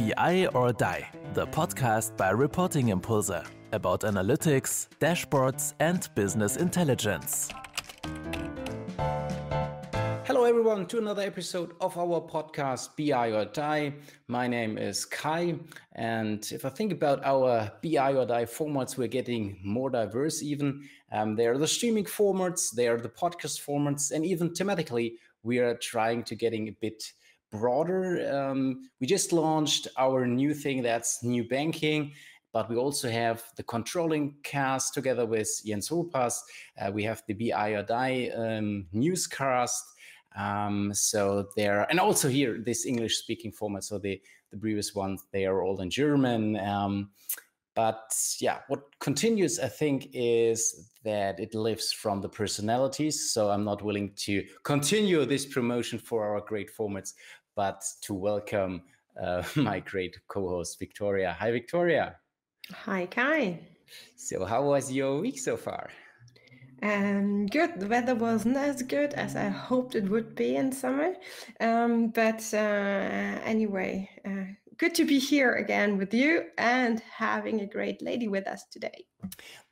BI or Die, the podcast by Reporting Impulse about analytics, dashboards, and business intelligence. Hello everyone to another episode of our podcast BI or Die. My name is Kai, and if I think about our BI or Die formats, we're getting more diverse even. There are the streaming formats, there are the podcast formats, and even thematically, we are trying to getting a bit broader. We just launched our new thing, that's new banking. But we also have the controlling cast together with Jens Hopas. We have the BI or Die newscast. So there, and also here, this English speaking format. So the previous ones, they are all in German. But yeah, what continues, I think, is that it lives from the personalities. So I'm not willing to continue this promotion for our great formats, but to welcome my great co-host, Victoria. Hi, Victoria. Hi, Kai. So how was your week so far? Good. The weather wasn't as good as I hoped it would be in summer. Anyway, good to be here again with you and having a great lady with us today.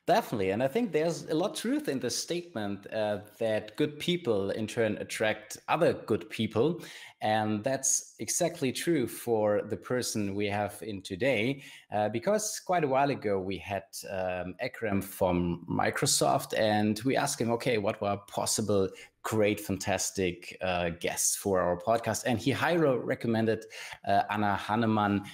Definitely. And I think there's a lot of truth in the statement that good people in turn attract other good people. And that's exactly true for the person we have in today, because quite a while ago we had Ekrem from Microsoft, and we asked him, okay, what were possible great, fantastic guests for our podcast? And he highly recommended Anna Hannemann,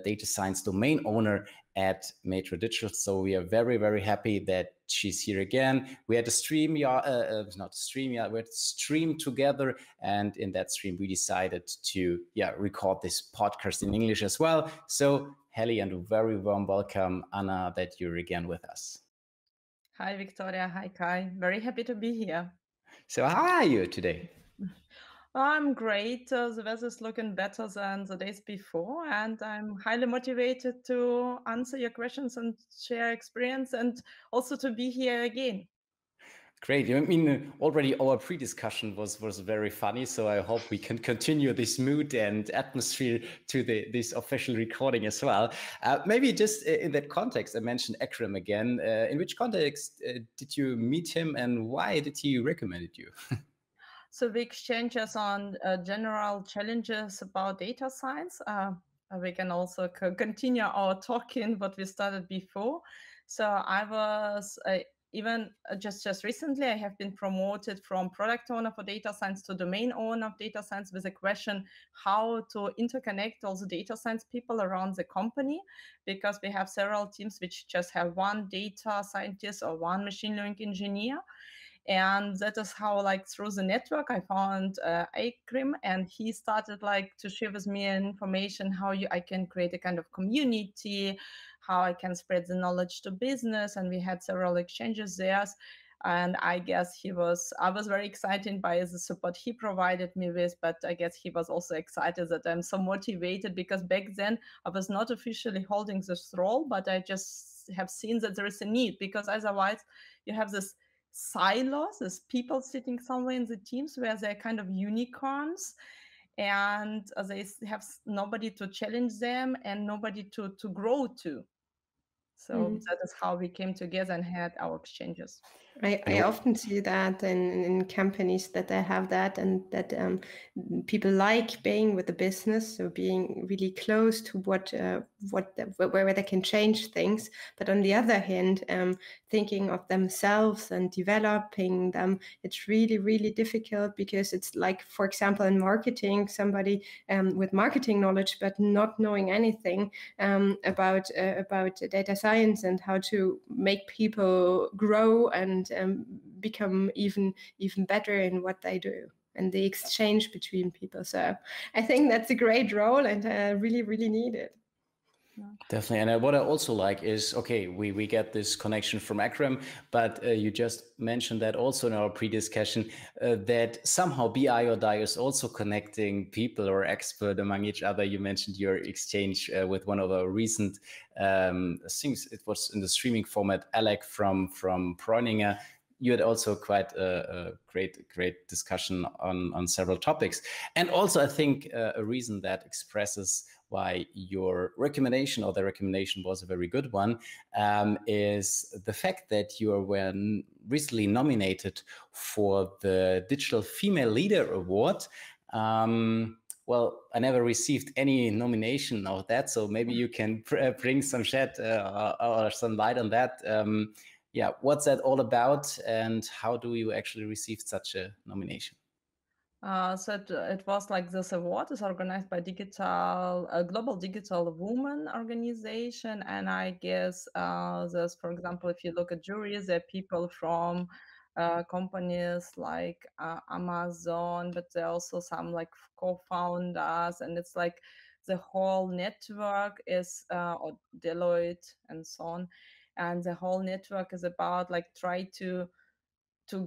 data science domain owner at Metro Digital. So we are very, very happy that she's here again. We had a stream, we had a stream together. And in that stream, we decided to record this podcast in English as well. So Helly, and a very warm welcome, Anna, that you're again with us. Hi, Victoria. Hi, Kai. Very happy to be here. So how are you today? I'm great. The weather's looking better than the days before, and I'm highly motivated to answer your questions and share experience, and also to be here again. Great. I mean, already our pre-discussion was very funny, so I hope we can continue this mood and atmosphere to this official recording as well. Maybe just in that context, I mentioned Ekrem again. In which context did you meet him, and why did he recommend you? So we exchanges on general challenges about data science. We can also continue our talking what we started before. So I was just recently, I have been promoted from product owner for data science to domain owner of data science, with a question how to interconnect all the data science people around the company, because we have several teams which just have one data scientist or one machine learning engineer. And that is how, like, through the network, I found Ekrem, and he started to share with me information how I can create a kind of community, how I can spread the knowledge to business, and we had several exchanges there. And I guess I was very excited by the support he provided me with, but I guess he was also excited that I'm so motivated, because back then I was not officially holding this role, but I just have seen that there is a need, because otherwise you have this silos, as people sitting somewhere in the teams where they're kind of unicorns, and they have nobody to challenge them and nobody to grow to. So that is how we came together and had our exchanges. I often see that in companies that they have that, and that people like being with the business, so being really close to where they can change things. But on the other hand, thinking of themselves and developing them, it's really, really difficult, because it's like, for example, in marketing, somebody with marketing knowledge but not knowing anything about data science and how to make people grow and become even better in what they do, and the exchange between people. So I think that's a great role, and really, really needed. Definitely. And what I also like is, okay, we get this connection from Ekrem, but you just mentioned that also in our pre-discussion, that somehow BI or Die is also connecting people or expert among each other. You mentioned your exchange with one of our recent things. It was in the streaming format, Alec from Preuninger. You had also quite a great discussion on several topics. And also, I think a reason that expresses why your recommendation, or the recommendation was a very good one, is the fact that you were recently nominated for the Digital Female Leader Award. Well, I never received any nomination of that, so maybe you can bring some shed or some light on that. Yeah, what's that all about, and how do you actually receive such a nomination? So it was like this award is organized by Global Digital Women Organization, and I guess there's, for example, if you look at juries, there are people from companies like Amazon, but there are also some like co-founders, and it's like the whole network is or Deloitte and so on, and the whole network is about like try to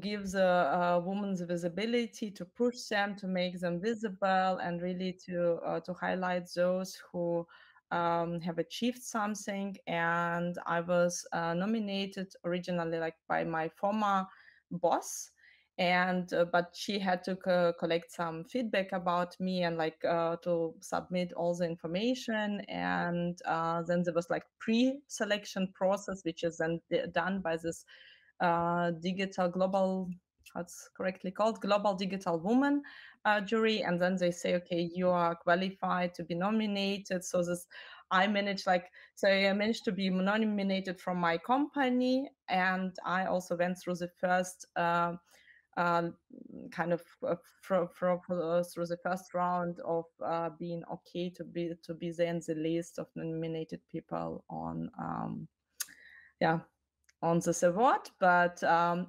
give the women's visibility, to push them, to make them visible, and really to highlight those who have achieved something. And I was nominated originally like by my former boss, and but she had to collect some feedback about me and like to submit all the information, and then there was like pre-selection process, which is then done by this digital global, what's correctly called, Global Digital Woman jury, and then they say, okay, you are qualified to be nominated. So I managed to be nominated from my company, and I also went through the first kind of through the first round of being okay to be there in the list of nominated people on on this award. But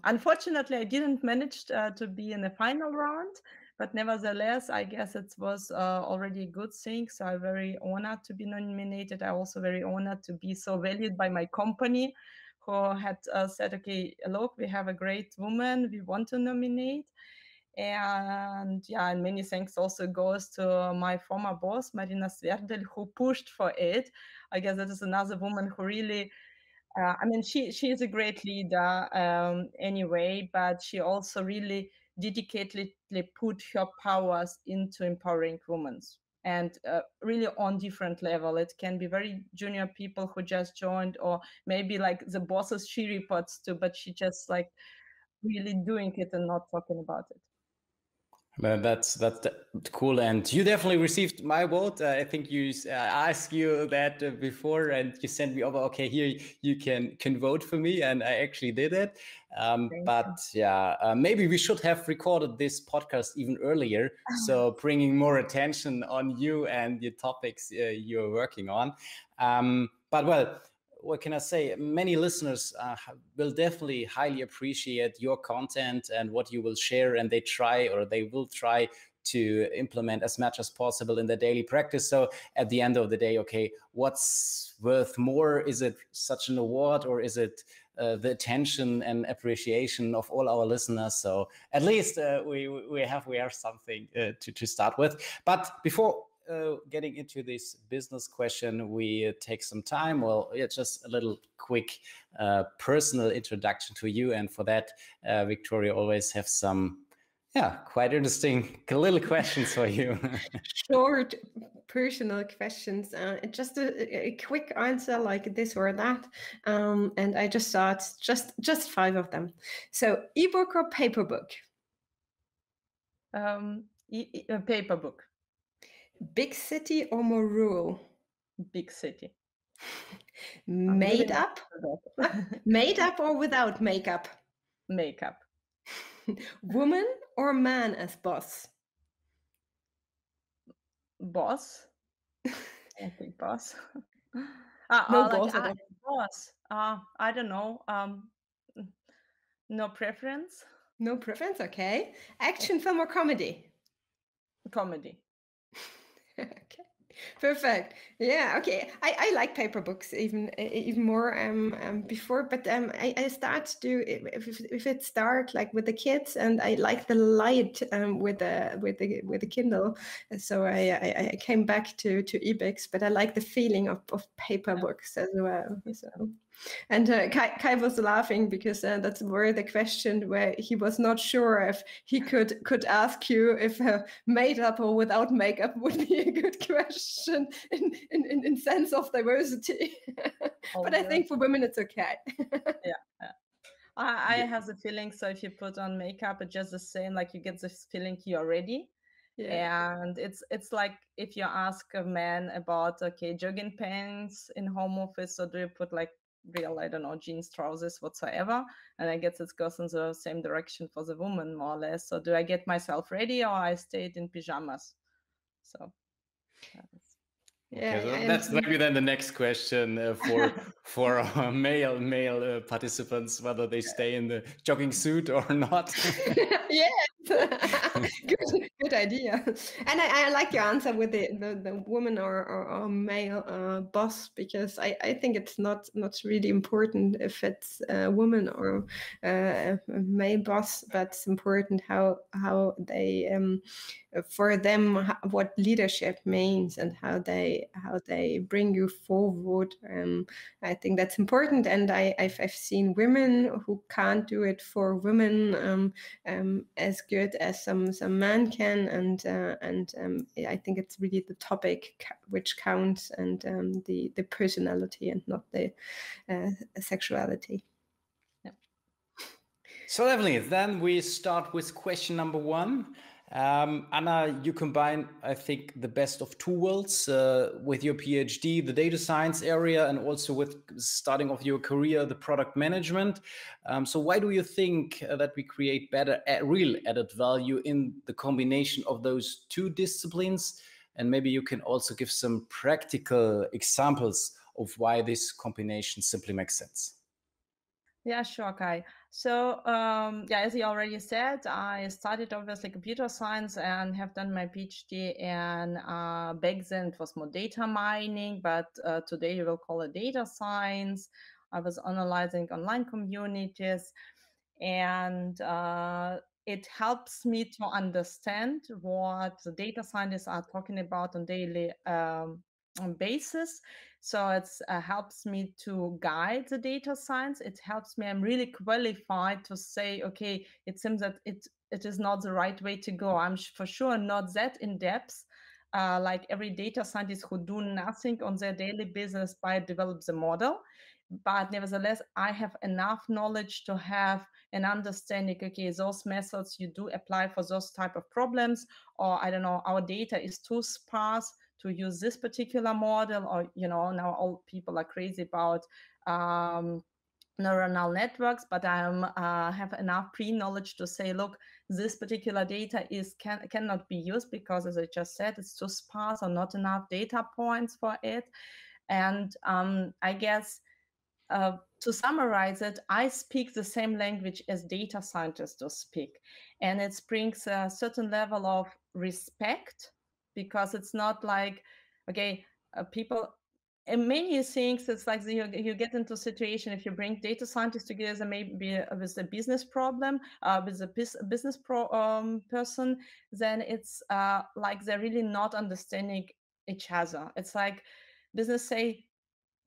unfortunately, I didn't manage to be in the final round. But nevertheless, I guess it was already a good thing. So I'm very honored to be nominated. I'm also very honored to be so valued by my company, who had said, okay, look, we have a great woman we want to nominate. And yeah, and many thanks also goes to my former boss, Marina Sverdel, who pushed for it. I guess that is another woman who really I mean, she is a great leader anyway, but she also really dedicatedly put her powers into empowering women, and really on different level. It can be very junior people who just joined, or maybe like the bosses she reports to, but she just like really doing it and not talking about it. That's cool, and you definitely received my vote. I think you asked you that before, and you sent me over. Okay, here you can vote for me, and I actually did it. But yeah, maybe we should have recorded this podcast even earlier, so bringing more attention on you and your topics you're working on. But well, what can I say? Many listeners will definitely highly appreciate your content and what you will share, and they will try to implement as much as possible in their daily practice. So at the end of the day, okay, what's worth more? Is it such an award, or is it the attention and appreciation of all our listeners? So at least we have something to start with. But before getting into this business question, we take some time. Well, it's just a little quick personal introduction to you. And for that, Victoria always have some, quite interesting little questions for you. Short personal questions. Just a quick answer like this or that. And I just thought just 5 of them. So ebook or paper book? Paper book. Big city or more rural? Big city. Made up? Made up or without makeup? Makeup. Woman or man as boss? Boss. I think boss. No boss at all. Boss. I don't know. No preference. No preference. Okay. Action film or comedy? Comedy. Okay. Perfect. Yeah. Okay. I like paper books even more before, but I start to if it's dark like with the kids, and I like the light with the Kindle. So I came back to ebooks, but I like the feeling of paper books as well. So And Kai was laughing because that's where the question where he was not sure if he could ask you if made up or without makeup would be a good question in sense of diversity. But I think for women it's okay. Yeah. I have the feeling, so if you put on makeup, it's just the same, like you get this feeling you're ready. Yeah. And it's like if you ask a man about, okay, jogging pants in home office, or do you put like real, I don't know, jeans, trousers, whatsoever? And I guess it goes in the same direction for the woman, more or less. So do I get myself ready, or I stayed in pajamas? So okay, so that's maybe then the next question for male participants, whether they stay in the jogging suit or not. Yes, good idea. And I like your answer with the woman or male boss, because I think it's not really important if it's a woman or a male boss, but it's important how they for them what leadership means and how they bring you forward. I think that's important, and I've seen women who can't do it for women as good as some men can, and I think it's really the topic which counts, and the personality and not the sexuality. So lovely. Then we start with question number 1. Anna, you combine, I think, the best of two worlds with your PhD, the data science area, and also with starting off your career, the product management. So why do you think that we create better, real added value in the combination of those two disciplines? And maybe you can also give some practical examples of why this combination simply makes sense. Yeah, sure, Kai. So, as you already said, I studied obviously computer science and have done my PhD. And back then it was more data mining, but today you will call it data science. I was analyzing online communities, and it helps me to understand what the data scientists are talking about on daily basis. So it helps me to guide the data science. It helps me. I'm really qualified to say, okay, it seems that it is not the right way to go. I'm for sure not that in depth. Like every data scientist who do nothing on their daily business but develop the model. But nevertheless, I have enough knowledge to have an understanding, okay, those methods you do apply for those type of problems, or I don't know, our data is too sparse to use this particular model, or, now all people are crazy about neuronal networks, but I have enough pre-knowledge to say, look, this particular data cannot be used because, as I just said, it's too sparse or not enough data points for it. And I guess to summarize it, I speak the same language as data scientists do speak. And it brings a certain level of respect, because it's not like, okay, people, in many things, it's like you get into a situation, if you bring data scientists together, maybe with a business problem, with a business person, then it's like they're really not understanding each other. It's like business say,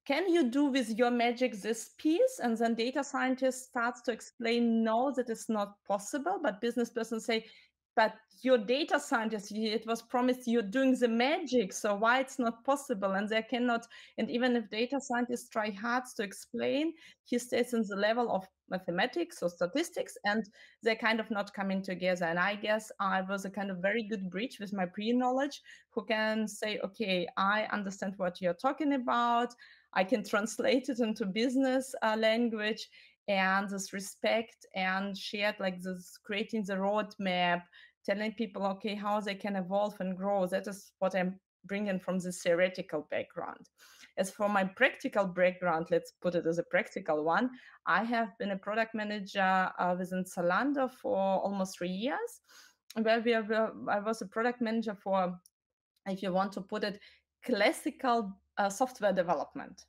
can you do with your magic this piece? And then data scientist starts to explain, no, that is not possible. But business person say, but your data scientist, it was promised you're doing the magic. So why it's not possible? And they cannot, and even if data scientists try hard to explain, he stays in the level of mathematics or statistics, and they're kind of not coming together. And I guess I was a kind of very good bridge with my pre-knowledge, who can say, okay, I understand what you're talking about. I can translate it into business language, and this respect and shared, like this, creating the roadmap, telling people, okay, how they can evolve and grow. That is what I'm bringing from this theoretical background. As for my practical background, let's put it as a practical one. I have been a product manager within Zalando for almost 3 years, where I was a product manager for, if you want to put it, classical software development,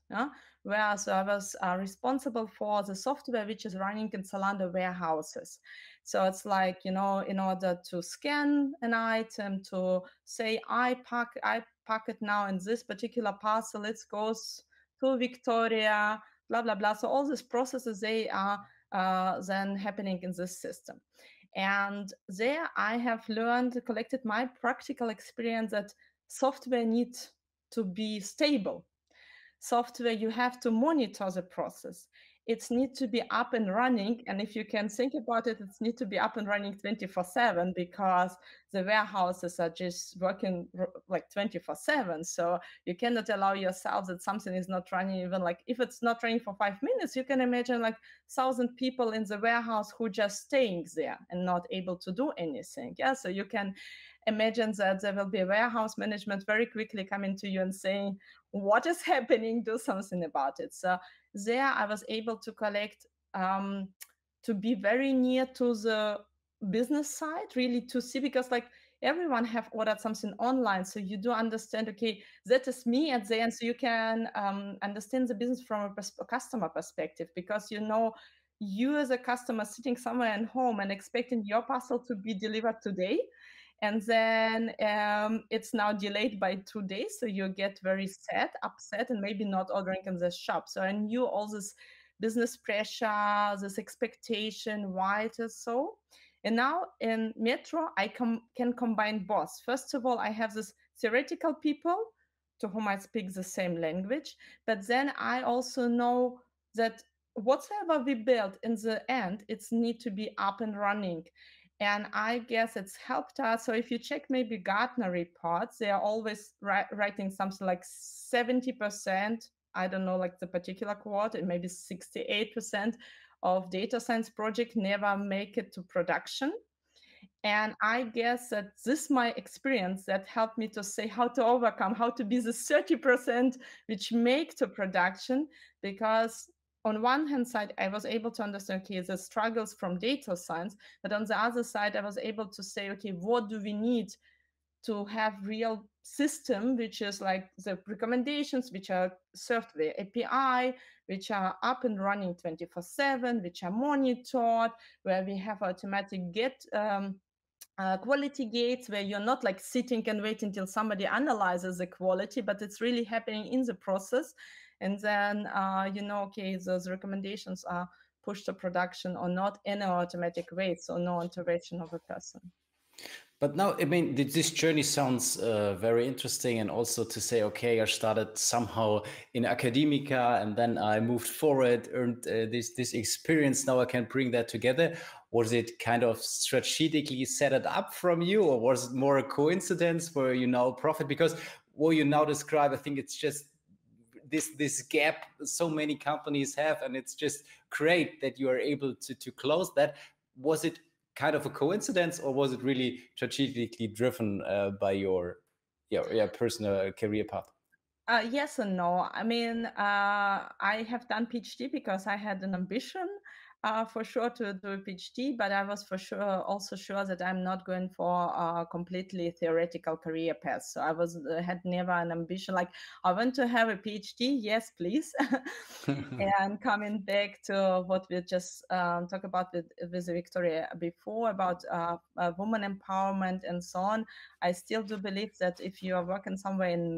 where so I was responsible for the software which is running in Zalando warehouses. So it's like, in order to scan an item, to say, I pack it now in this particular parcel, it goes to Victoria blah, blah, blah. So all these processes, they are then happening in this system. And there I have collected my practical experience that software needs to be stable. Software, you have to monitor the process. It needs to be up and running. And if you can think about it, it needs to be up and running 24/7, because the warehouses are just working like 24/7. So you cannot allow yourself that something is not running. Even like if it's not running for 5 minutes, you can imagine like 1,000 people in the warehouse who just staying there and not able to do anything. Yeah, so you can imagine that there will be a warehouse management very quickly coming to you and saying, what is happening? Do something about it. So there I was able to collect, to be very near to the business side, really to see, because like everyone have ordered something online. So you do understand, okay, that is me at the end. So you can understand the business from a customer perspective, because you as a customer sitting somewhere at home and expecting your parcel to be delivered today, and then it's now delayed by 2 days, so you get very sad, upset, and maybe not ordering in the shop. So I knew all this business pressure, this expectation, why it is so. And now in Metro, I can combine both. First of all, I have this theoretical people to whom I speak the same language, but then I also know that whatever we build in the end, it's need to be up and running. And I guess it's helped us. So if you check maybe Gartner reports, they are always writing something like 70%, I don't know, like the particular quote, and maybe 68% of data science projects never make it to production. And I guess that this my experience that helped me to say how to overcome, how to be the 30% which make to production, because on one hand side, I was able to understand, okay, the struggles from data science, but on the other side, I was able to say, okay, what do we need to have real system, which is like the recommendations, which are served via API, which are up and running 24/7, which are monitored, where we have automatic quality gates, where you're not like sitting and waiting until somebody analyzes the quality, but it's really happening in the process. And then, okay, those recommendations are pushed to production or not in an automatic way, so no intervention of a person. But now, I mean, this journey sounds very interesting. And also to say, okay, I started somehow in academia and then I moved forward, earned this experience. Now I can bring that together. Was it kind of strategically set it up from you, or was it more a coincidence where you now profit? Because what you now describe, I think it's just this gap so many companies have, and it's just great that you are able to close that. Was it kind of a coincidence, or was it really strategically driven by your personal career path? Yes and no. I mean, I have done PhD because I had an ambition for sure to do a PhD, but I was for sure also sure that I'm not going for a completely theoretical career path. So I had never an ambition like I want to have a PhD. Yes, please. And coming back to what we just talked about with Victoria before about woman empowerment and so on, I still do believe that if you are working somewhere in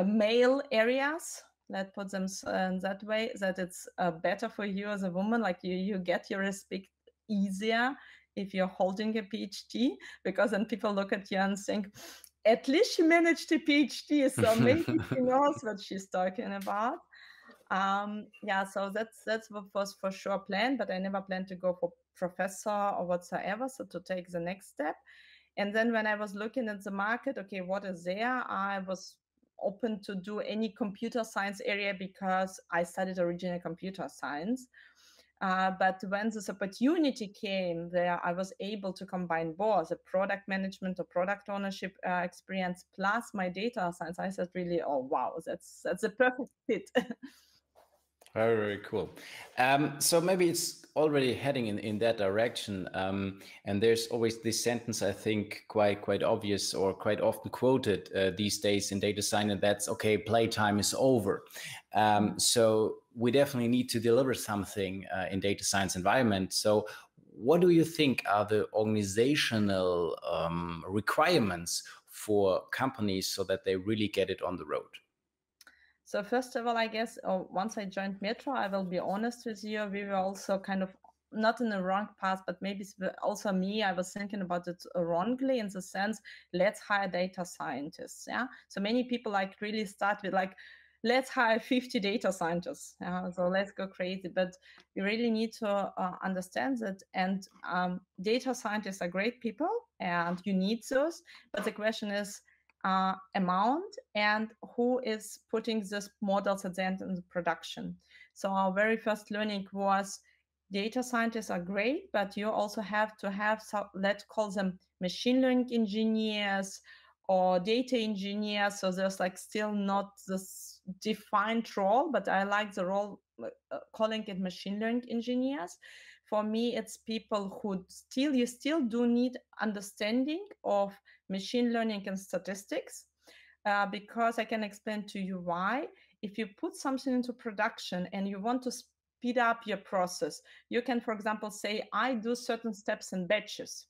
male areas, let's put them in that way, that it's better for you as a woman, like you get your respect easier if you're holding a PhD, because then people look at you and think, at least she managed a PhD, so maybe she knows what she's talking about. So that's what was for sure planned, but I never planned to go for professor or whatsoever, so to take the next step. And then when I was looking at the market, okay, what is there? I was open to do any computer science area because I studied original computer science. But when this opportunity came there, I was able to combine both the product management or product ownership experience plus my data science. I said, really, oh, wow, that's a perfect fit. Very, very cool. So maybe it's already heading in that direction. And there's always this sentence, I think, quite obvious or quite often quoted these days in data science, and that's, okay, playtime is over. So we definitely need to deliver something in data science environment. So what do you think are the organizational requirements for companies so that they really get it on the road? So first of all, I guess once I joined Metro, I will be honest with you, we were also kind of not in the wrong path, but maybe also me, I was thinking about it wrongly in the sense, let's hire data scientists. Yeah. So many people like really start with like, let's hire 50 data scientists. Yeah, so let's go crazy. But you really need to understand that. And data scientists are great people and you need those. But the question is, amount and who is putting these models at the end in the production. So our very first learning was data scientists are great, but you also have to have, let's call them machine learning engineers or data engineers. So there's like still not this defined role, but I like the role calling it machine learning engineers. For me, it's people who you still do need understanding of machine learning and statistics, because I can explain to you why. If you put something into production and you want to speed up your process, you can, for example, say, I do certain steps in batches.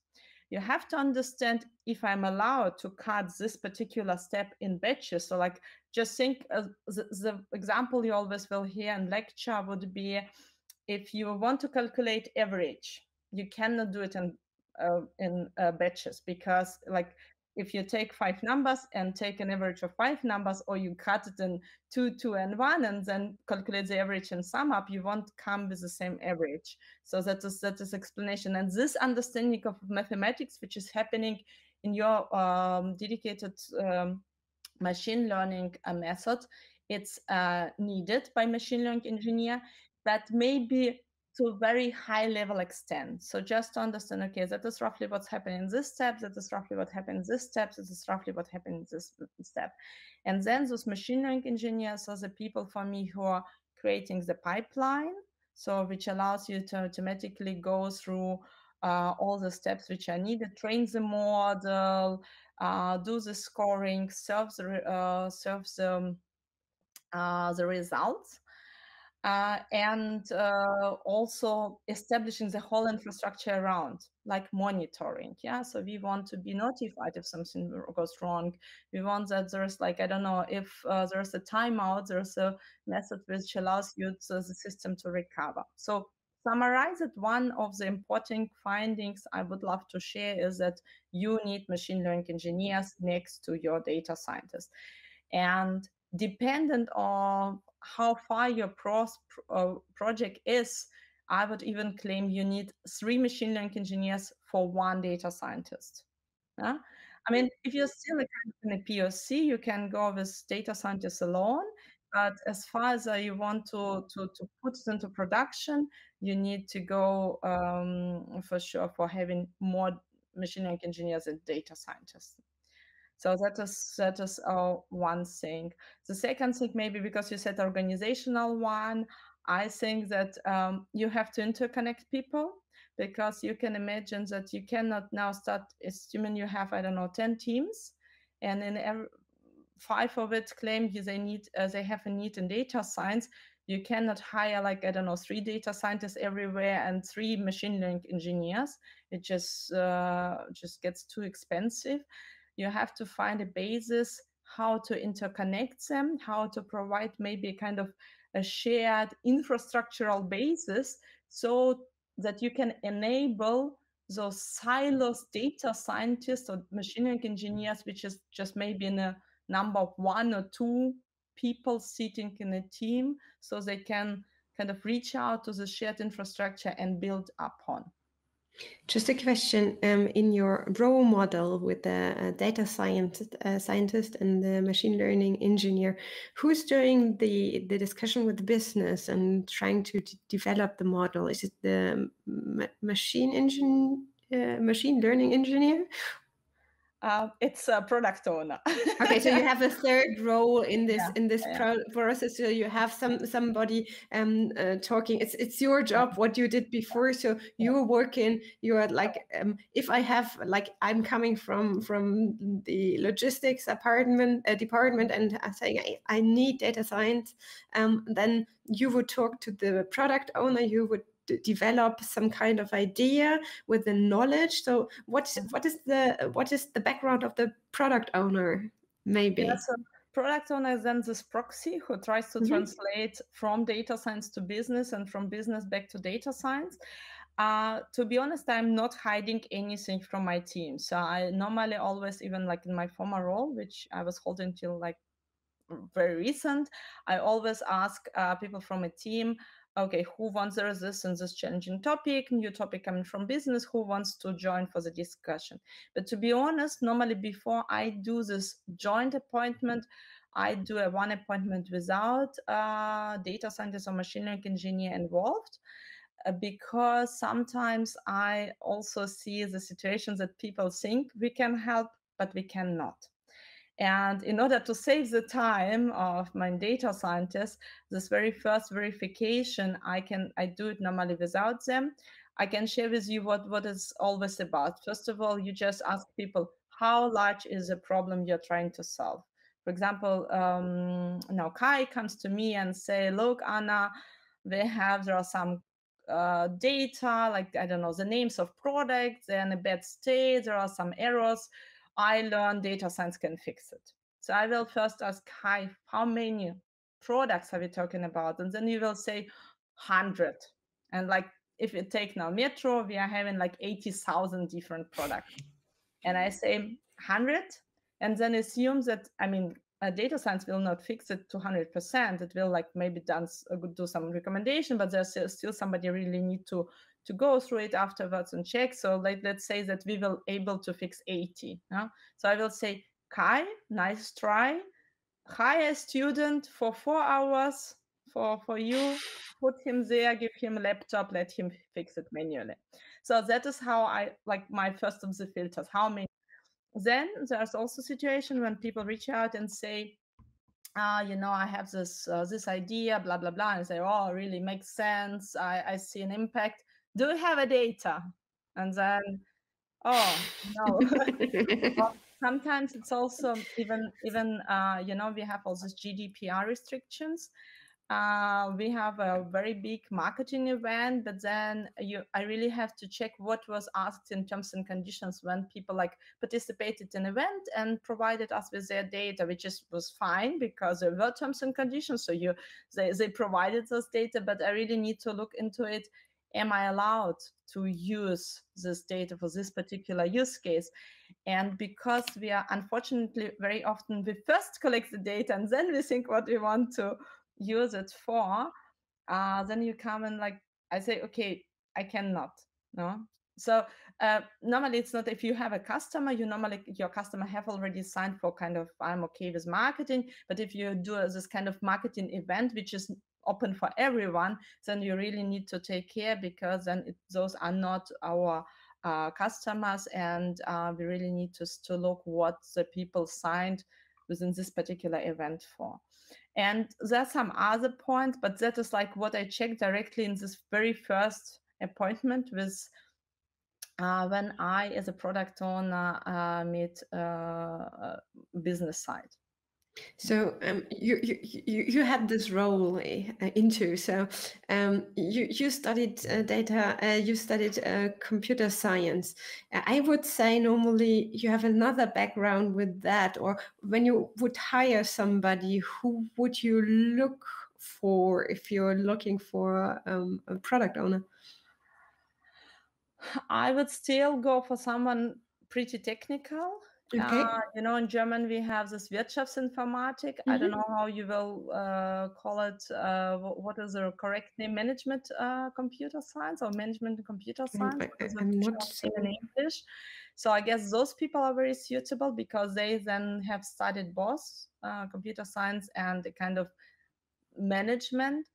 You have to understand if I'm allowed to cut this particular step in batches. So like, just think the example you always will hear in lecture would be, if you want to calculate average, you cannot do it in batches, because like if you take 5 numbers and take an average of 5 numbers, or you cut it in 2, 2, and 1, and then calculate the average and sum up, you won't come with the same average. So that is explanation. And this understanding of mathematics, which is happening in your dedicated machine learning method, it's needed by machine learning engineer, but maybe to a very high level extent. So just to understand, okay, that is roughly what's happening in this step, that is roughly what happened in this step, that is roughly what happened in this step. And then those machine learning engineers are the people for me who are creating the pipeline, so which allows you to automatically go through all the steps which are needed, train the model, do the scoring, serve the results. And also establishing the whole infrastructure around, like monitoring. Yeah, so we want to be notified if something goes wrong. We want that there's like, I don't know, if there's a timeout, there's a method which allows you the system to recover. So summarize it, one of the important findings I would love to share is that you need machine learning engineers next to your data scientists. And dependent on how far your project is, I would even claim you need 3 machine learning engineers for 1 data scientist. Yeah? I mean, if you're still in a POC, you can go with data scientists alone. But as far as you want to put it into production, you need to go for sure for having more machine learning engineers and data scientists. So that is one thing. The second thing, maybe because you said organizational one, I think that you have to interconnect people, because you can imagine that you cannot now start assuming you have, I don't know, 10 teams, and in 5 of it claim they have a need in data science. You cannot hire like, I don't know, 3 data scientists everywhere and 3 machine learning engineers. It just gets too expensive. You have to find a basis how to interconnect them, how to provide maybe kind of a shared infrastructural basis, so that you can enable those silos data scientists or machine learning engineers, which is just maybe in a number of 1 or 2 people sitting in a team, so they can kind of reach out to the shared infrastructure and build upon. Just a question, in your role model with the data scientist and the machine learning engineer, who's doing the discussion with the business and trying to develop the model? Is it the machine learning engineer? It's a product owner. Okay, so you have a third role in this process. So you have somebody talking. It's your job what you did before. So you're working. You are like, if I have like, I'm coming from the logistics department, and I'm saying I need data science. Then you would talk to the product owner. You would develop some kind of idea with the knowledge. So what is the background of the product owner, maybe? Yeah, so product owner is then this proxy who tries to translate from data science to business and from business back to data science. To be honest, I'm not hiding anything from my team. So I normally always, even like in my former role, which I was holding till like very recent, I always ask people from a team, okay, who wants there is this and this challenging topic, new topic coming from business, who wants to join for the discussion? But to be honest, normally before I do this joint appointment, I do a one appointment without data scientist or machine learning engineer involved, because sometimes I also see the situations that people think we can help, but we cannot. And in order to save the time of my data scientists, this very first verification, I do it normally without them. I can share with you what it's always about. First of all, you just ask people, how large is the problem you're trying to solve? For example, now Kai comes to me and say, look, Anna, there are some data, like, I don't know, the names of products, they're in a bad state, there are some errors. I learned data science can fix it. So I will first ask, hi, how many products are we talking about? And then you will say 100. And like, if you take now Metro, we are having like 80,000 different products. And I say 100, and then assume that, I mean, data science will not fix it to 100%. It will like maybe do some recommendation, but there's still somebody really need to go through it afterwards and check. So let's say that we will able to fix 80. Yeah? So I will say, Kai, nice try. Hire a student for 4 hours for you, put him there, give him a laptop, let him fix it manually. So that is how I like my first of the filters, how many. Then there's also a situation when people reach out and say, I have this idea, blah, blah, blah. And I say, oh, really makes sense. I see an impact. Do you have a data? And then, oh, no. Well, sometimes it's also even we have all these GDPR restrictions. We have a very big marketing event, but then I really have to check what was asked in terms and conditions when people like participated in event and provided us with their data, which was fine because there were terms and conditions. So they provided those data, but I really need to look into it. Am I allowed to use this data for this particular use case? And because we are unfortunately very often, we first collect the data and then we think what we want to use it for, then you come and like, I say, okay, I cannot, no? So normally it's not, if you have a customer, your customer have already signed for kind of, I'm okay with marketing, but if you do this kind of marketing event, which is open for everyone, then you really need to take care, because then those are not our customers, and we really need to look what the people signed within this particular event for. And there's some other points, but that is like what I checked directly in this very first appointment with when I, as a product owner, meet business side. So you had this role into. So you studied data. You studied computer science. I would say normally you have another background with that. Or when you would hire somebody, who would you look for if you're looking for a product owner? I would still go for someone pretty technical. Okay. In German we have this Wirtschaftsinformatik. I don't know how you will call it. What is the correct name? Management computer science, or management computer science? I'm not sure. In English. So I guess those people are very suitable because they then have studied both computer science and the kind of management.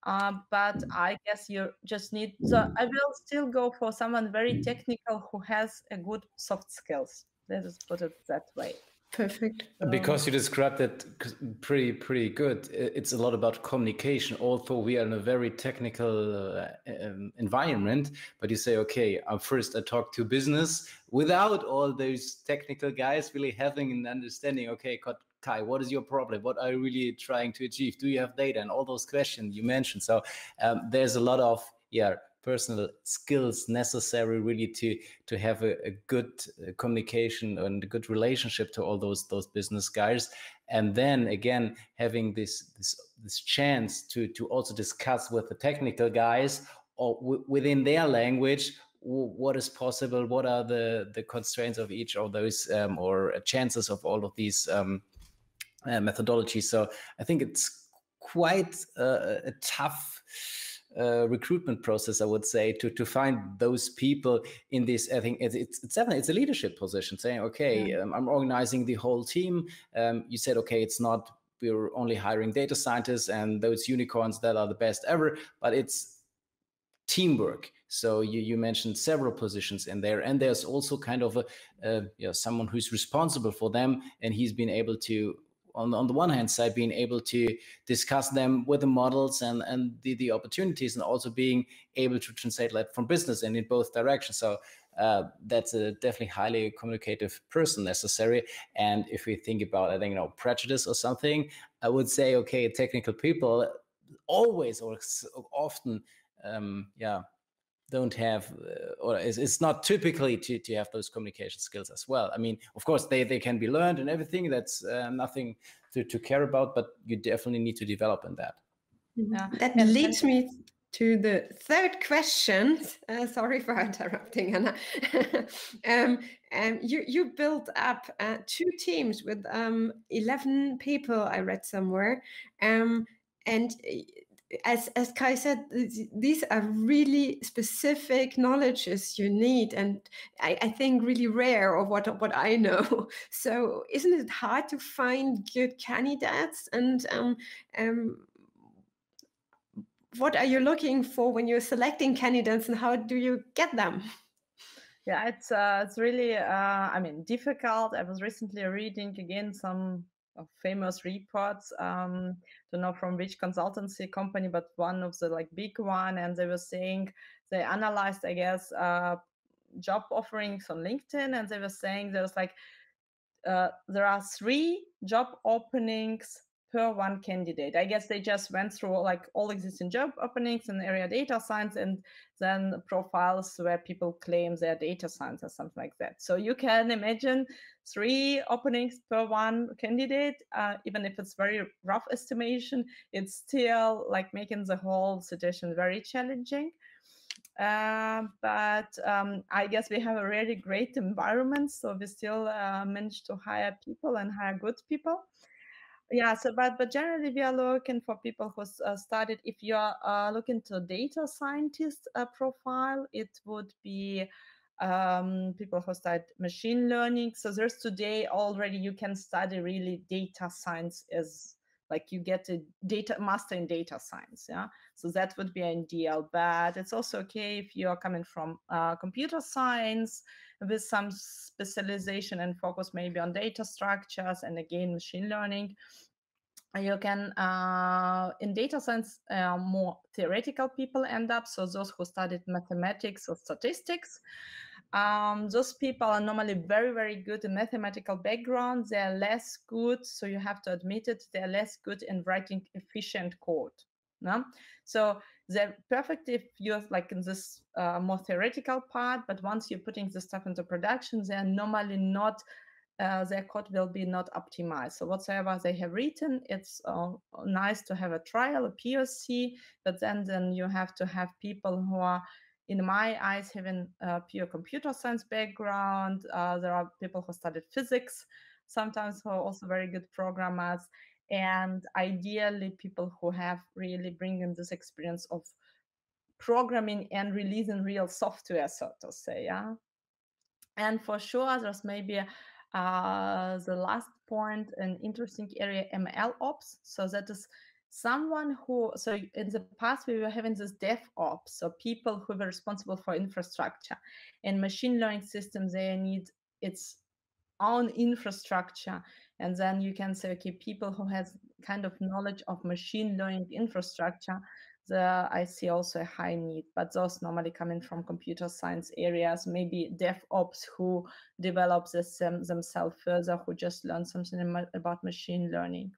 But I guess you just need, so I will still go for someone very technical who has a good soft skills. Let us put it that way. Perfect. Because you described it pretty good. It's a lot about communication, although we are in a very technical environment. But you say, okay, first I talk to business without all those technical guys really having an understanding. Okay, Kai, what is your problem? What are you really trying to achieve? Do you have data? And all those questions you mentioned. So there's a lot of personal skills necessary really to have a good communication and a good relationship to all those business guys. and then again having this chance to also discuss with the technical guys or within their language what is possible, what are the constraints of each of those or chances of all of these methodologies. So I think it's quite a tough recruitment process, I would say, to find those people in this. I think it's definitely it's a leadership position, saying, okay, I'm organizing the whole team. You said, okay, it's not we're only hiring data scientists and those unicorns that are the best ever, but it's teamwork. So you mentioned several positions in there, and there's also kind of someone who's responsible for them, and he's been able to, on the one hand side, being able to discuss them with the models and the opportunities, and also being able to translate that from business and in both directions. So that's a definitely highly communicative person necessary. And if we think about, I think, prejudice or something, I would say, okay, technical people always or often, don't have, or it's not typically to have those communication skills as well. I mean, of course, they can be learned and everything. That's nothing to care about, but you definitely need to develop in that. Yeah. That leads me to the third question. Sorry for interrupting, Anna. You built up 2 teams with 11 people, I read somewhere. And as Kai said, these are really specific knowledges you need, and I think really rare of what I know. So isn't it hard to find good candidates? And what are you looking for when you're selecting candidates, and how do you get them? Yeah, it's really difficult. I was recently reading again some famous reports, don't know from which consultancy company, but one of the big one, and they were saying they analyzed, I guess, job offerings on LinkedIn, and they were saying there's there are 3 job openings per 1 candidate. I guess they just went through all existing job openings in area data science, and then profiles where people claim they're data science or something like that. So you can imagine 3 openings per 1 candidate, even if it's very rough estimation, it's still making the whole situation very challenging. But I guess we have a really great environment, so we still manage to hire people and hire good people. Yeah, so but generally we are looking for people who started. If you are looking to data scientist profile, it would be people who studied machine learning. So there's today already you can study really data science as you get a data master in data science. Yeah, so that would be ideal. But it's also okay if you are coming from computer science with some specialization and focus maybe on data structures and again machine learning. You can in data science more theoretical people end up, so those who studied mathematics or statistics, those people are normally very, very good in mathematical background. They are less good, so you have to admit it, they're less good in writing efficient code. No? So they're perfect if you're in this more theoretical part, but once you're putting this stuff into production, they're normally not, their code will be not optimized. So whatsoever they have written, it's nice to have a trial, a POC, but then you have to have people who are, in my eyes, having a pure computer science background. There are people who studied physics, sometimes who are also very good programmers, and ideally people who have really bringing this experience of programming and releasing real software, so to say. Yeah, and for sure there's maybe the last point, an interesting area, ML ops. So that is someone who, so in the past we were having this DevOps, so people who were responsible for infrastructure. And machine learning systems, they need its own infrastructure. And then you can say, okay, people who has kind of knowledge of machine learning infrastructure, I see also a high need, but those normally coming from computer science areas, maybe DevOps who develop this themselves further, who just learn something about machine learning.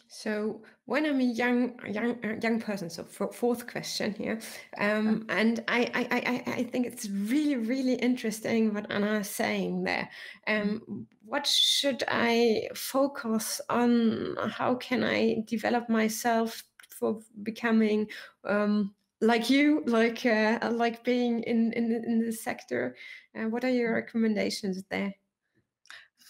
So when I'm a young person, so fourth question here, and I think it's really, really interesting what Anna is saying there. What should I focus on? How can I develop myself for becoming like you, like being in the sector? What are your recommendations there?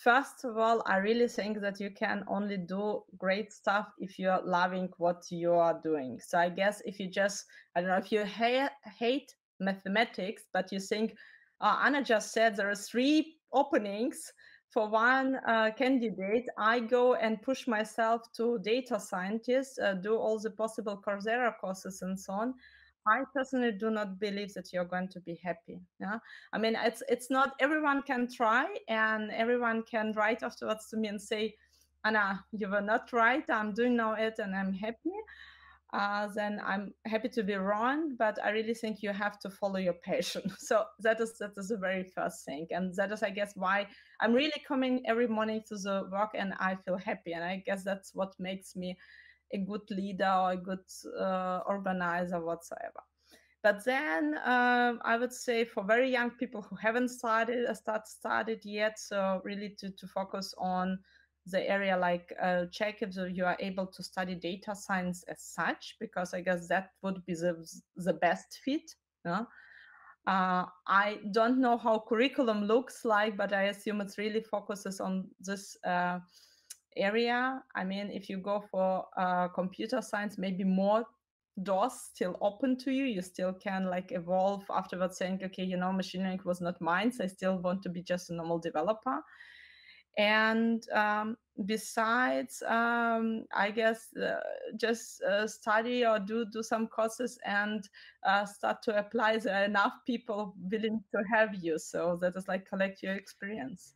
First of all, I really think that you can only do great stuff if you're loving what you are doing. So I guess if you just, I don't know, if you hate mathematics, but you think, Anna just said there are 3 openings for one candidate, I go and push myself to data scientist, do all the possible Coursera courses and so on. I personally do not believe that you're going to be happy. Yeah, I mean, it's not everyone can try, and everyone can write afterwards to me and say, Anna, you were not right. I'm doing now it, and I'm happy. Then I'm happy to be wrong, but I really think you have to follow your passion. So that is the very first thing, and that is, I guess, why I'm really coming every morning to the work, and I feel happy. And I guess that's what makes me a good leader or a good organizer whatsoever. But then I would say for very young people who haven't started yet, so really to focus on the area, like check if you are able to study data science as such, because I guess that would be the best fit. Yeah? I don't know how curriculum looks like, but I assume it's really focuses on this area. I mean, if you go for computer science, maybe more doors still open to you. You still can like evolve afterwards, saying, okay, you know, machine learning was not mine, so I still want to be just a normal developer. And besides, I guess just study or do some courses and start to apply. There are enough people willing to have you, so that is like collect your experience.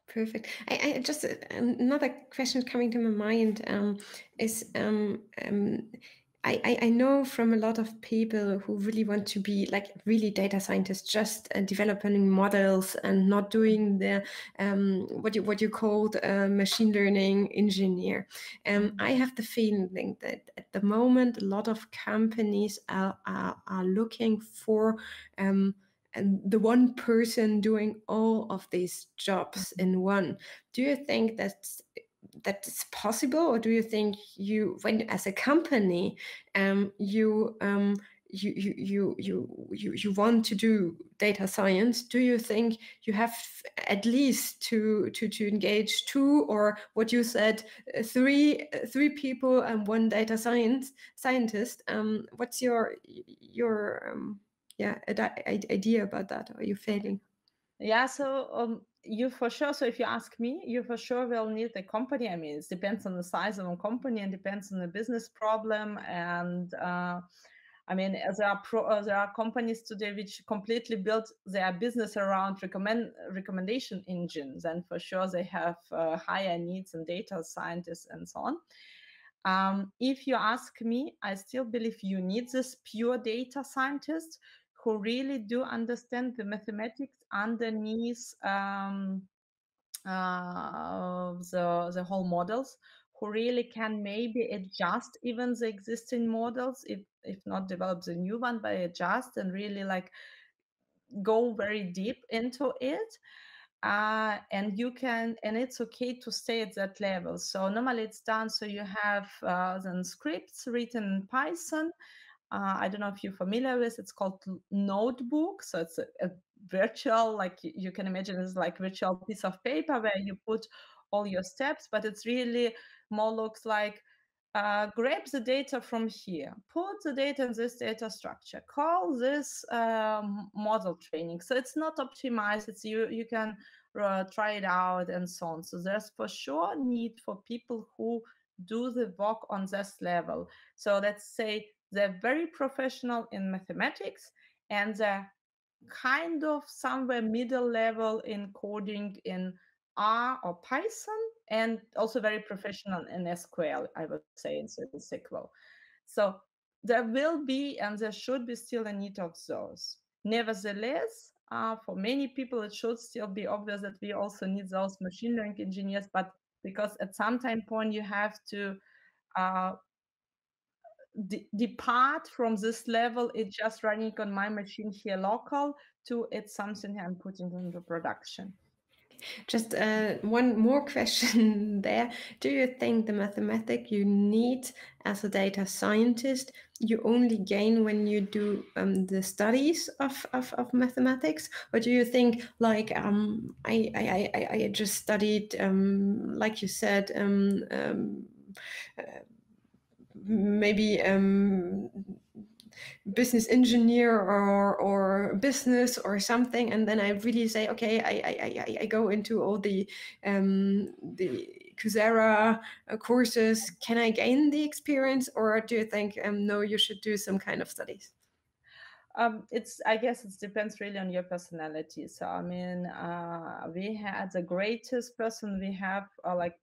Perfect. I just another question coming to my mind is I know from a lot of people who really want to be like really data scientists, just developing models and not doing the what you called machine learning engineer. I have the feeling that at the moment a lot of companies are looking for and the one person doing all of these jobs in one. Do you think that's possible, or do you think you, when as a company, you want to do data science, do you think you have at least to engage 2, or what you said, 3 people and 1 data scientist? What's your idea about that? Are you failing? Yeah, so you for sure. So if you ask me, you for sure will need a company. I mean, it depends on the size of a company and depends on the business problem. And I mean, there are companies today which completely built their business around recommendation engines, and for sure they have higher needs and data scientists and so on. If you ask me, I still believe you need this pure data scientist who really do understand the mathematics underneath the whole models, who really can maybe adjust even the existing models, if not develop the new one, but adjust and really like go very deep into it. And you can, and it's okay to stay at that level. So normally it's done, so you have then scripts written in Python. I don't know if you're familiar with, it's called Notebook. So it's a virtual, like you can imagine, it's like virtual piece of paper where you put all your steps, but it's really more looks like grab the data from here, put the data in this data structure, call this model training. So it's not optimized, it's you can try it out and so on. So there's for sure need for people who do the work on this level. So let's say they're very professional in mathematics and they're kind of somewhere middle level in coding in R or Python, and also very professional in SQL, I would say, in SQL. So there will be and there should be still a need of those. Nevertheless, for many people, it should still be obvious that we also need those machine learning engineers, but because at some time point you have to depart from this level. It's just running on my machine here local to it's something I'm putting into production. Just one more question there. Do you think the mathematics you need as a data scientist you only gain when you do the studies of mathematics, or do you think like I just studied like you said maybe business engineer or business or something, and then I really say, okay, I go into all the Coursera courses. Can I gain the experience, or do you think no, you should do some kind of studies? I guess it depends really on your personality. So I mean, we had the greatest person we have, like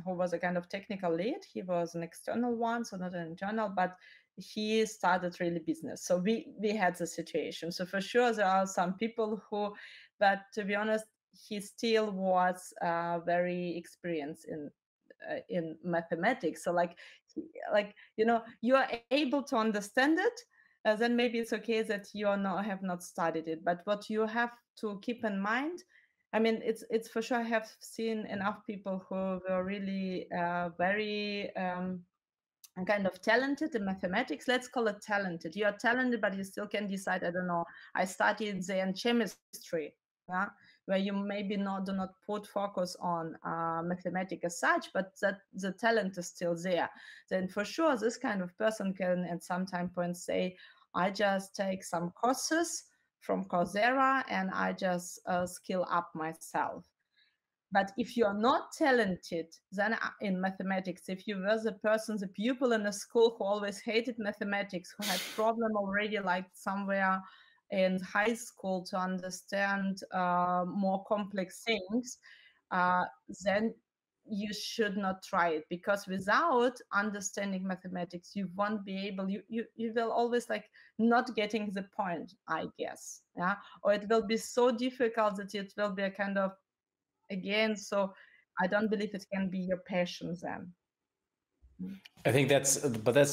who was a kind of technical lead. He was an external one, so not an internal, but he started really business. So we had the situation. So for sure there are some people who, but to be honest, he still was very experienced in mathematics. So like you are able to understand it. Then maybe it's okay that you have not studied it. But what you have to keep in mind, I mean, it's for sure. I have seen enough people who were really very kind of talented in mathematics. Let's call it talented. You are talented, but you still can decide. I don't know. I studied then chemistry, yeah, where you maybe do not put focus on mathematics as such, but that the talent is still there. Then for sure, this kind of person can at some time point say, I just take some courses from Coursera and I just skill up myself. But if you're not talented, then in mathematics, if you were the pupil in a school who always hated mathematics, who had problem already like somewhere in high school to understand more complex things, then you should not try it, because without understanding mathematics, you won't be able, you will always like not getting the point, I guess. Yeah. Or it will be so difficult that it will be a kind of, again, so I don't believe it can be your passion then. I think that's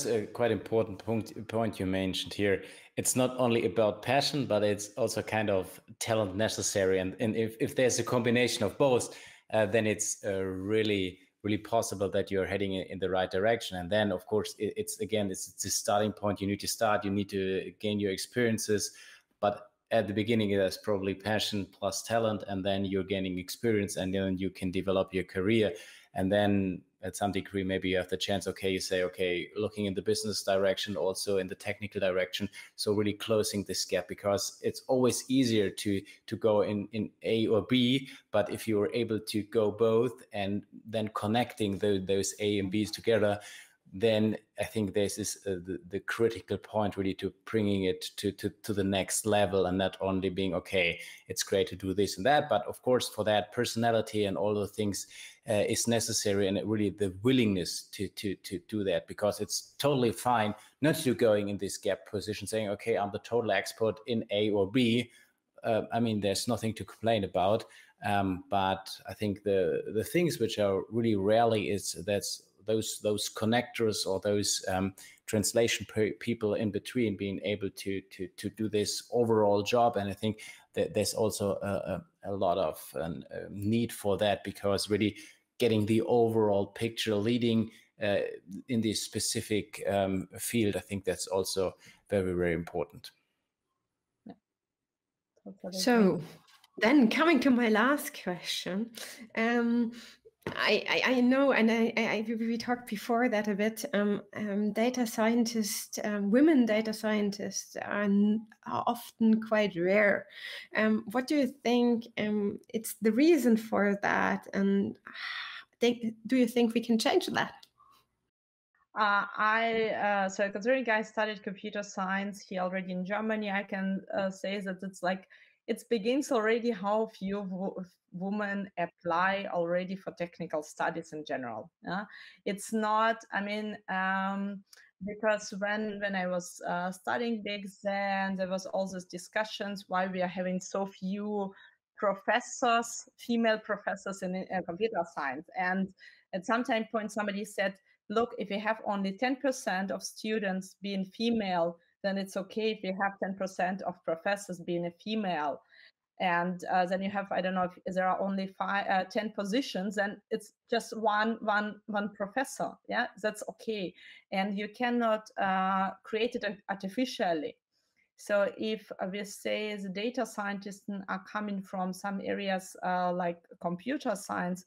a quite important point you mentioned here. It's not only about passion, but it's also kind of talent necessary. And if there's a combination of both, then it's really possible that you're heading in the right direction. And then, of course, it's the starting point. You need to start. You need to gain your experiences, but at the beginning, there's probably passion plus talent, and then you're gaining experience, and then you can develop your career. And then at some degree, maybe you have the chance, okay, you say, okay, looking in the business direction, also in the technical direction. So really closing this gap, because it's always easier to go in A or B. But if you're able to go both and then connecting those A and Bs together, then I think this is the critical point, really, to bringing it to the next level, and not only being, okay, it's great to do this and that, but of course for that, personality and all the things is necessary, and really the willingness to do that, because it's totally fine not to going in this gap position saying, okay, I'm the total expert in A or B. I mean, there's nothing to complain about, but I think the things which are really rarely is that's those connectors or those translation people in between being able to do this overall job. And I think that there's also a lot of need for that, because really getting the overall picture, leading in this specific field, I think that's also very, very important. So then coming to my last question, I know, and we talked before that a bit. Data scientists, women data scientists are often quite rare. What do you think? It's the reason for that, and do you think we can change that? So considering I studied computer science here already in Germany, I can say that it's like it begins already how few women apply already for technical studies in general. It's not, I mean, because when I was studying back then, there was all these discussions why we are having so few professors, female professors in computer science. And at some time point, somebody said, look, if you have only 10% of students being female, then it's okay if you have 10% of professors being a female. And then you have, I don't know, if there are only 10 positions, and it's just one professor. Yeah, that's okay. And you cannot create it artificially. So if we say the data scientists are coming from some areas like computer science,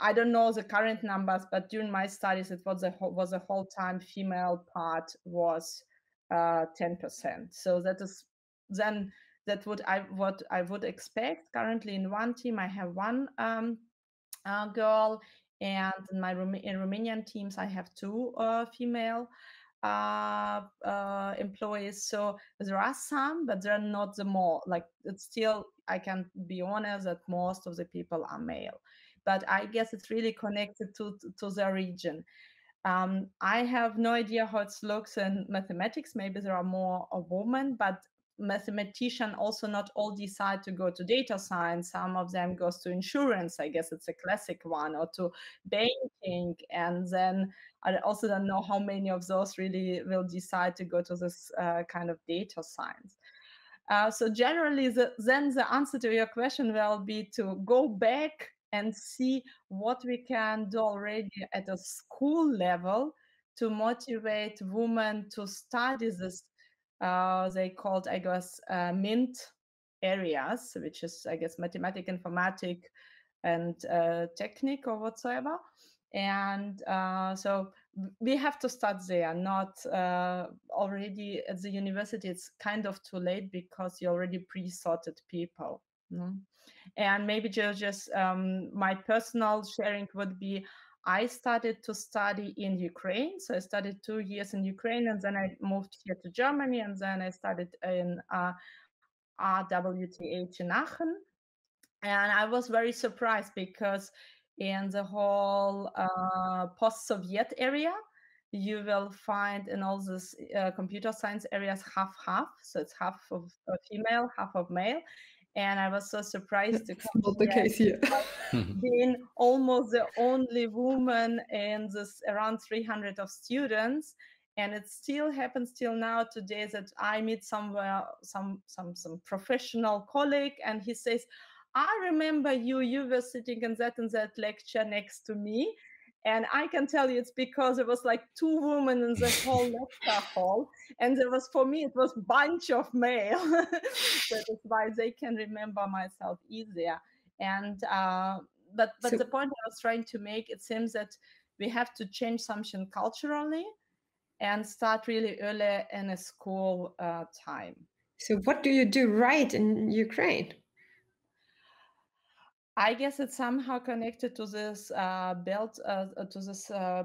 I don't know the current numbers, but during my studies, it was a whole time female part was 10%. So that is then what I would expect. Currently in one team, I have one girl, and in in Romanian teams, I have two female employees. So there are some, but they're not the more. Like, it's still, I can be honest that most of the people are male. But I guess it's really connected to the region. I have no idea how it looks in mathematics. Maybe there are more women, but mathematicians also not all decide to go to data science. Some of them goes to insurance. I guess it's a classic one, or to banking. And then I also don't know how many of those really will decide to go to this kind of data science. So generally, then the answer to your question will be to go back and see what we can do already at a school level to motivate women to study this. They called, I guess, MINT areas, which is, I guess, mathematics, informatics, and technique or whatsoever. And so we have to start there, not already at the university. It's kind of too late because you already pre-sorted people. And maybe just my personal sharing would be, I started to study in Ukraine. So I studied 2 years in Ukraine, and then I moved here to Germany, and then I studied in RWTH in Aachen. And I was very surprised because in the whole post-Soviet area, you will find in all these computer science areas half-half. So it's half of female, half of male. And I was so surprised to come not the case here. being almost the only woman in this around 300 of students. And it still happens till now today that I meet somewhere some professional colleague, and he says, I remember you were sitting in that lecture next to me. And I can tell you it's because there was like 2 women in the whole lecture hall. And there was, for me, it was bunch of male. So that's why they can remember myself easier. And but so, the point I was trying to make, it seems that we have to change something culturally and start really early in a school time. So what do you do right in Ukraine? I guess it's somehow connected to this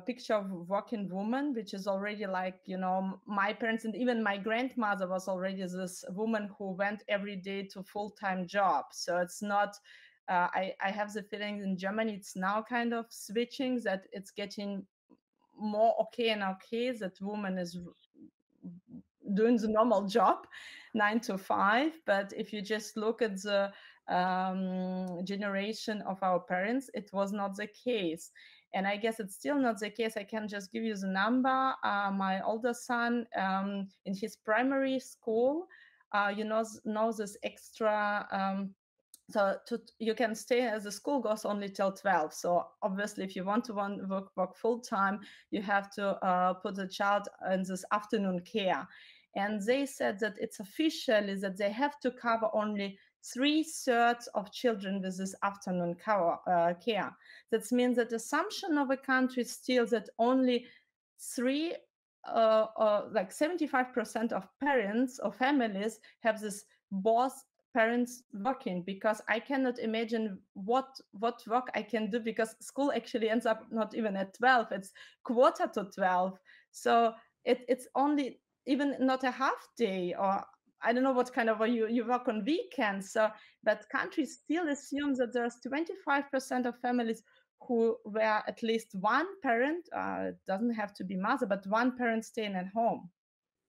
picture of working woman, which is already like, my parents and even my grandmother was already this woman who went every day to full-time job. So it's not, I have the feeling in Germany, it's now kind of switching, that it's getting more okay that woman is doing the normal job 9 to 5. But if you just look at the generation of our parents, it was not the case. And I guess it's still not the case. I can just give you the number. My older son, in his primary school, knows this extra so you can stay as the school goes only till 12. So obviously, if you want to work full time, you have to put the child in this afternoon care. And they said that it's officially that they have to cover only 3/3 of children with this afternoon care. That means that the assumption of a country is still that only like 75% of parents or families have this both parents working, because I cannot imagine what work I can do, because school actually ends up not even at 12, it's 11:45. So it's only even not a half day, or I don't know what kind of you work on weekends. So, but countries still assume that there's 25% of families who were at least one parent, doesn't have to be mother, but one parent staying at home.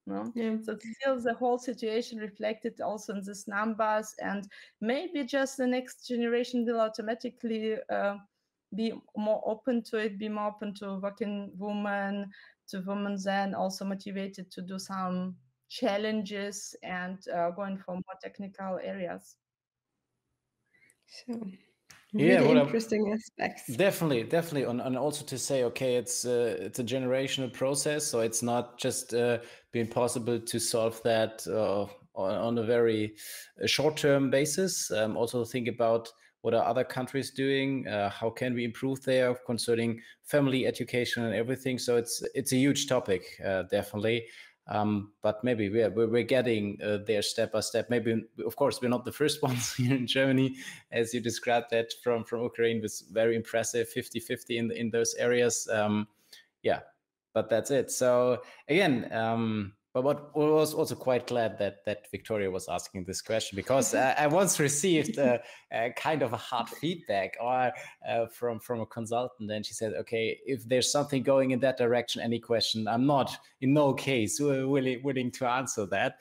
No? Yeah. So still the whole situation reflected also in these numbers, and maybe just the next generation will automatically be more open to it, be more open to working women, to women then also motivated to do some challenges and going for more technical areas. So really interesting aspects. Definitely, and also to say, okay, it's a generational process, so it's not just being possible to solve that on a very short-term basis. Also think about what are other countries doing, how can we improve there concerning family education and everything. So it's a huge topic, definitely. But maybe we're getting there step by step. Maybe, of course, we're not the first ones here in Germany, as you described that from Ukraine was very impressive, 50-50 in those areas. But that's it. So again, but what I was also quite glad that Victoria was asking this question, because I once received a kind of a hard feedback from a consultant, and she said, okay, if there's something going in that direction, any question, I'm not in no case willing to answer that.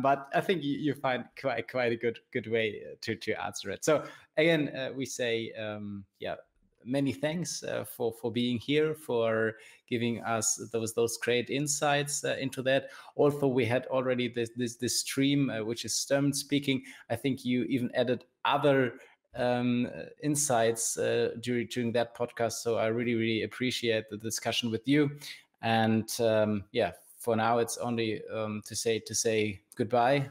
But I think you find quite a good way to answer it. So again, we say, many thanks for being here, for giving us those great insights into that. Also, we had already this stream, which is German speaking. I think you even added other insights during that podcast. So I really appreciate the discussion with you. And for now, it's only to say goodbye.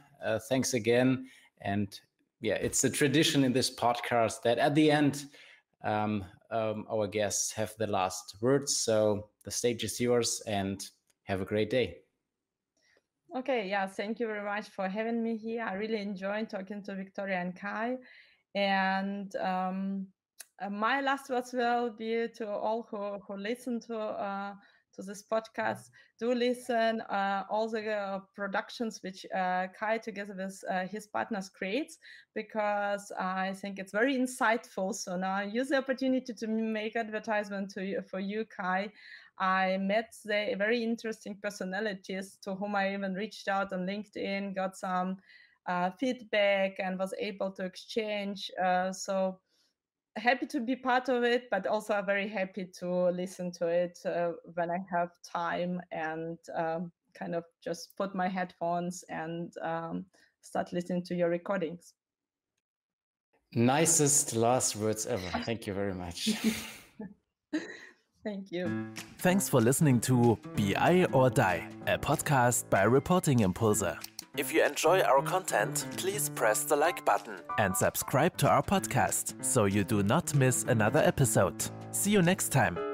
Thanks again. And it's a tradition in this podcast that at the end, our guests have the last words. So the stage is yours, and have a great day. Okay, yeah, thank you very much for having me here. I really enjoyed talking to Victoria and Kai. And my last words will be to all who listen to this podcast. Do listen all the productions which Kai together with his partners creates, because I think it's very insightful. So now I use the opportunity to make advertisement for you, Kai. I met the very interesting personalities to whom I even reached out on LinkedIn, got some feedback, and was able to exchange. So happy to be part of it, but also very happy to listen to it when I have time, and kind of just put my headphones and start listening to your recordings. Nicest last words ever. Thank you very much. Thank you. Thanks for listening to BI or Die, a podcast by Reporting Impulse. If you enjoy our content, please press the like button and subscribe to our podcast so you do not miss another episode. See you next time.